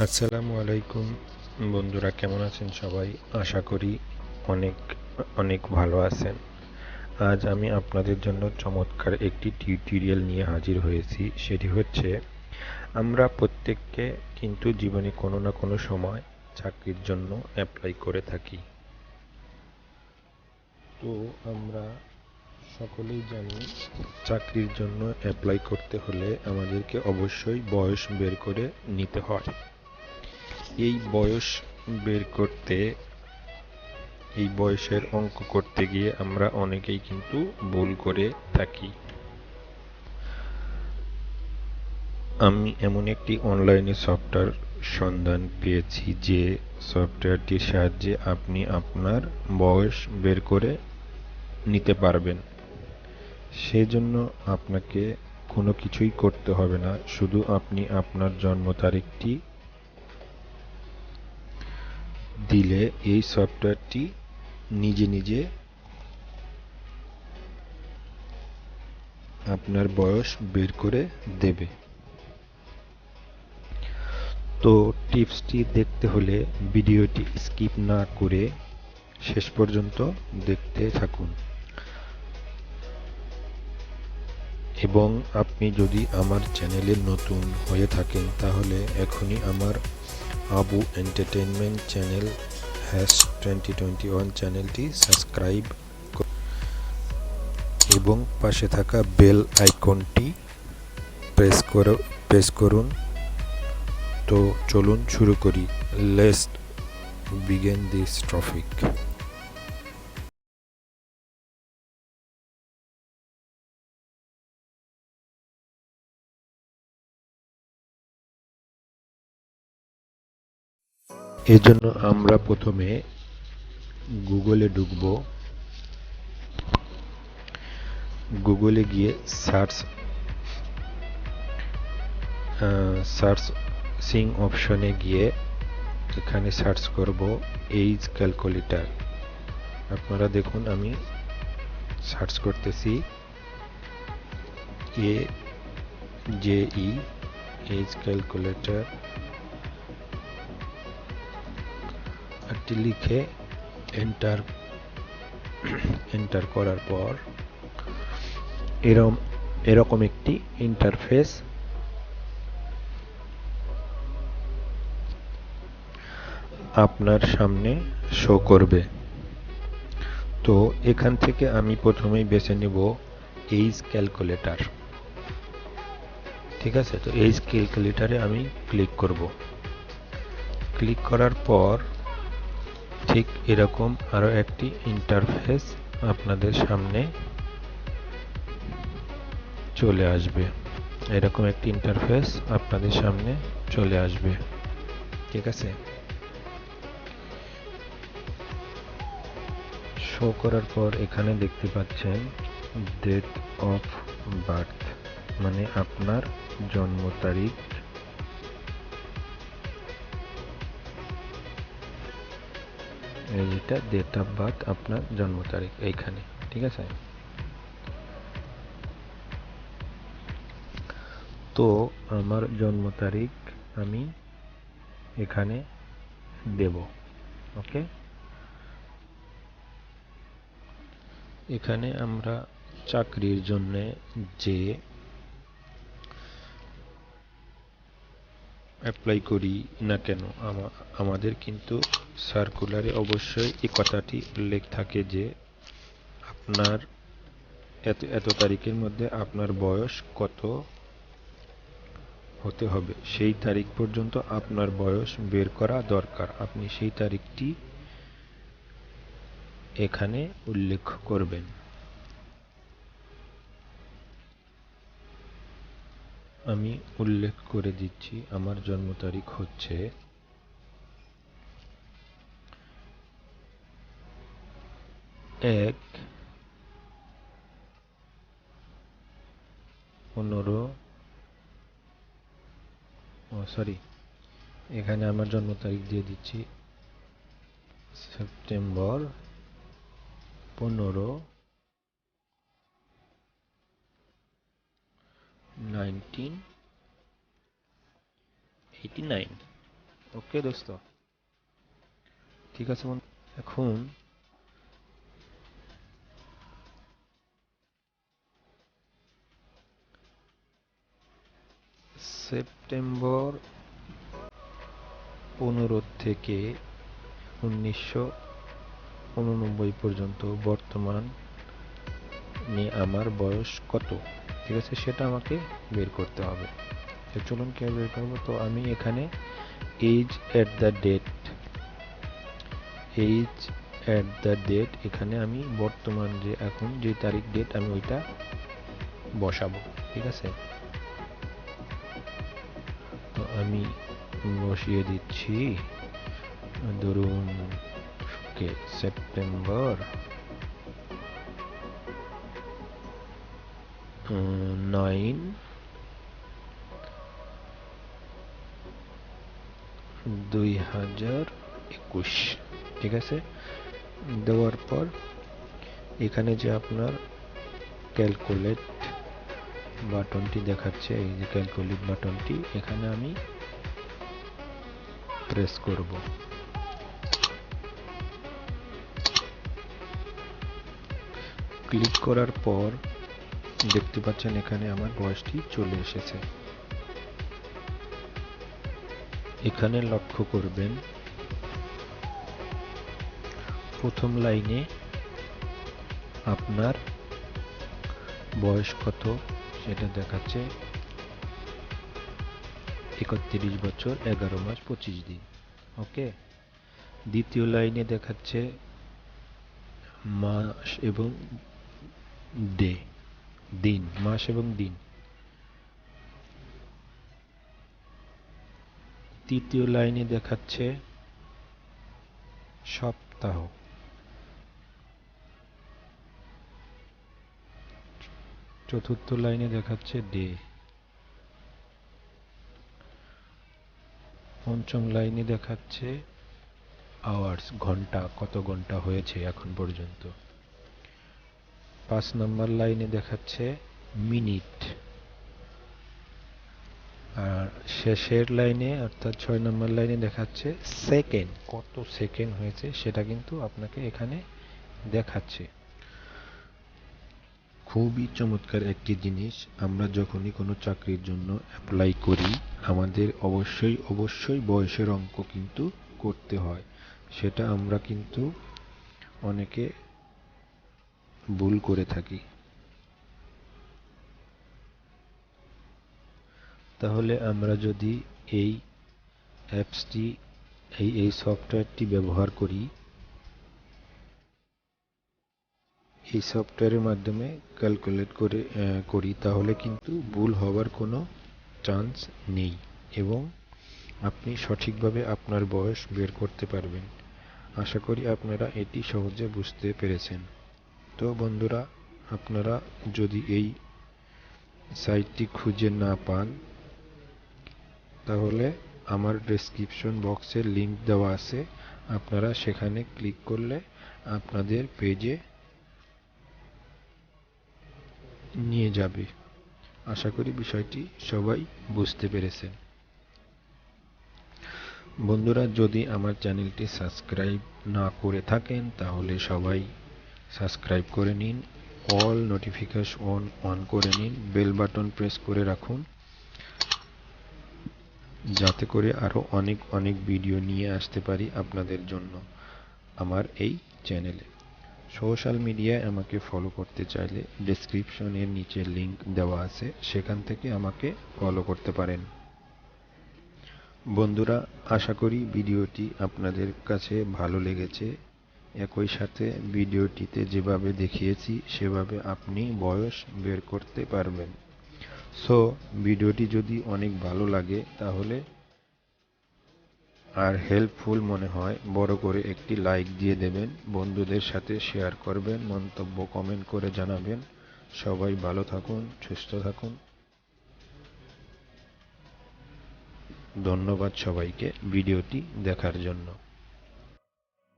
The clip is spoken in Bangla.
আসসালামু আলাইকুম বন্ধুরা, কেমন আছেন সবাই? আশা করি অনেক অনেক ভালো আছেন। আজ আমি আপনাদের জন্য চমৎকার একটি টিউটোরিয়াল নিয়ে হাজির হয়েছি। সেটি হচ্ছে, আমরা প্রত্যেককে কিন্তু জীবনে কোনো না কোনো সময় চাকরির জন্য অ্যাপ্লাই করে থাকি। তো আমরা সকলেই জানি, চাকরির জন্য অ্যাপ্লাই করতে হলে আমাদেরকে অবশ্যই বয়স বের করে নিতে হয়। এই বয়স বের করতে এই বয়সের অঙ্ক করতে গিয়ে আমরা অনেকেই কিন্তু ভুল করে থাকি। আমি এমন একটি অনলাইনে সফটওয়্যার সন্ধান পেয়েছি, যে সফটওয়্যারটির সাহায্যে আপনি আপনার বয়স বের করে নিতে পারবেন। সেজন্য আপনাকে কোনো কিছুই করতে হবে না, শুধু আপনি আপনার জন্ম তারিখটি দিলে এই সফটওয়্যারটি নিজে নিজে আপনার বয়স বের করে দেবে। তো টিপসটি দেখতে হলে ভিডিওটি স্কিপ না করে শেষ পর্যন্ত দেখতে থাকুন। এবং আপনি যদি আমার চ্যানেলে নতুন হয়ে থাকেন, তাহলে এখনই আমার আবু এন্টারটেইনমেন্ট চ্যানেল #2021 চ্যানেলটি সাবস্ক্রাইব এবং পাশে থাকা বেল আইকনটি প্রেস করুন। তো চলুন শুরু করি। Let's begin this topic. এজন্য আমরা প্রথমে গুগলে ঢুকব। গুগলে গিয়ে সার্চিং অপশনে গিয়ে এখানে সার্চ করব এজ ক্যালকুলেটর। আপনারা দেখুন, আমি সার্চ করতেছি AJE এজ ক্যালকুলেটর একটি লিখে এন্টার এন্টার করার পর এরকম একটি ইন্টারফেস আপনার সামনে শো করবে। তো এখান থেকে আমি প্রথমেই বেছে নেব এজ ক্যালকুলেটর। ঠিক আছে, তো এজ ক্যালকুলেটরে আমি ক্লিক করব। ক্লিক করার পর ঠিক এরকম আরো একটি ইন্টারফেস আপনাদের সামনে চলে আসবে। এরকম একটি ইন্টারফেস আপনাদের সামনে চলে আসবে। ঠিক আছে, শো করার পর এখানে দেখতে পাচ্ছেন ডেট অফ বার্থ, মানে আপনার জন্ম তারিখ। এইটা ডেট অফ বার্থ, আপনার জন্ম তারিখ এইখানে। ঠিক আছে, তো আমার জন্ম তারিখ আমি এখানে দেব। ওকে, এখানে আমরা চাকরির জন্য যে অ্যাপ্লাই করি না কেন, আমাদের কিন্তু সার্কুলারে অবশ্যই এই কথাটি উল্লেখ থাকে যে আপনার এত এত তারিখের মধ্যে আপনার বয়স কত হতে হবে, সেই তারিখ পর্যন্ত আপনার বয়স বের করা দরকার। আপনি সেই তারিখটি এখানে উল্লেখ করবেন। আমি উল্লেখ করে দিচ্ছি, আমার জন্ম তারিখ হচ্ছে 1/15 এখানে আমার জন্ম তারিখ দিয়ে দিচ্ছি সেপ্টেম্বর 15, 1989। ওকে দোস্ত, ঠিক আছে বন্ধু। এখন সেপ্টেম্বর 15 থেকে 1989 পর্যন্ত বর্তমানে আমার বয়স কত, ঠিক আছে, সেটা আমাকে বের করতে হবে। তো চলুন কে বের করবো। তো আমি এখানে as at the date as at the date এখানে আমি বর্তমান যে এখন যে তারিখ ডেট আমি ওইটা বসাবো, ঠিক আছে। তো আমি বসিয়ে দিচ্ছি, ধরুন সেপ্টেম্বর 9, 2021, ঠিক আছে। দেওয়ার পর এখানে যে আপনার ক্যালকুলেট বাটনটি দেখাচ্ছে, এই যে ক্যালকুলেট বাটনটি, এখানে আমি প্রেস করব। ক্লিক করার পর দেখতে পাচ্ছেন এখানে আমার বয়সটি চলে এসেছে। এখানে লক্ষ্য করবেন প্রথম লাইনে আপনার বয়স কত সেটা দেখাচ্ছে 31 বছর 11 মাস 25 দিন। ওকে। দ্বিতীয় লাইনে দেখাচ্ছে মাস এবং দিন, মাস এবং দিন। তৃতীয় লাইনে দেখাচ্ছে সপ্তাহ। চতুর্থ লাইনে দেখাচ্ছে ডে। পঞ্চম লাইনে দেখাচ্ছে আওয়ার্স, ঘন্টা, কত ঘন্টা হয়েছে এখন পর্যন্ত। 5 নম্বর লাইনে দেখাচ্ছে মিনিট। আর শেষের লাইনে অর্থাৎ 6 নম্বর লাইনে দেখাচ্ছে সেকেন্ড, কত সেকেন্ড হয়েছে সেটা কিন্তু আপনাকে এখানে দেখাচ্ছে। খুবই চমৎকার একটি জিনিস। আমরা যখনই কোনো চাকরির জন্য অ্যাপ্লাই করি আমাদের অবশ্যই বয়সের অঙ্ক কিন্তু করতে হয়। সেটা আমরা কিন্তু অনেকে ভুল করে থাকি। তাহলে আমরা যদি এই অ্যাপসটি এই সফটওয়্যারটি ব্যবহার করি, এই সফটওয়্যারের মাধ্যমে ক্যালকুলেট করি তাহলে কিন্তু ভুল হওয়ার কোনো চান্স নেই এবং আপনি সঠিকভাবে আপনার বয়স বের করতে পারবেন। আশা করি আপনারা এটি সহজে বুঝতে পেরেছেন। তো বন্ধুরা, আপনারা যদি এই সাইটটি খুঁজে না পান তাহলে আমার ডেসক্রিপশন বক্সে লিংক দেওয়া আছে, আপনারা সেখানে ক্লিক করলে আপনাদের পেজে নিয়ে যাবে। আশা করি বিষয়টি সবাই বুঝতে পেরেছেন। বন্ধুরা, যদি আমার চ্যানেলটি সাবস্ক্রাইব না করে থাকেন তাহলে সবাই সাবস্ক্রাইব করে নিন, অল নোটিফিকেশন অন করে নিন, বেল বাটন প্রেস করে রাখুন যাতে করে আরো অনেক ভিডিও নিয়ে আসতে পারি আপনাদের জন্য আমার এই চ্যানেলে। সোশ্যাল মিডিয়ায় আমাকে ফলো করতে চাইলে ডেসক্রিপশনের নিচে লিংক দেওয়া আছে, সেখান থেকে আমাকে ফলো করতে পারেন। বন্ধুরা, আশা করি ভিডিওটি আপনাদের কাছে ভালো লেগেছে। একই সাথে ভিডিওটিতে যেভাবে দেখিয়েছি সেভাবে আপনি বয়স বের করতে পারবেন। সো ভিডিওটি যদি অনেক ভালো লাগে তাহলে আর হেল্পফুল মনে হয় বড় করে একটি লাইক দিয়ে দেবেন, বন্ধুদের সাথে শেয়ার করবেন, মন্তব্য কমেন্ট করে জানাবেন। সবাই ভালো থাকুন, সুস্থ থাকুন। ধন্যবাদ সবাইকে ভিডিওটি দেখার জন্য।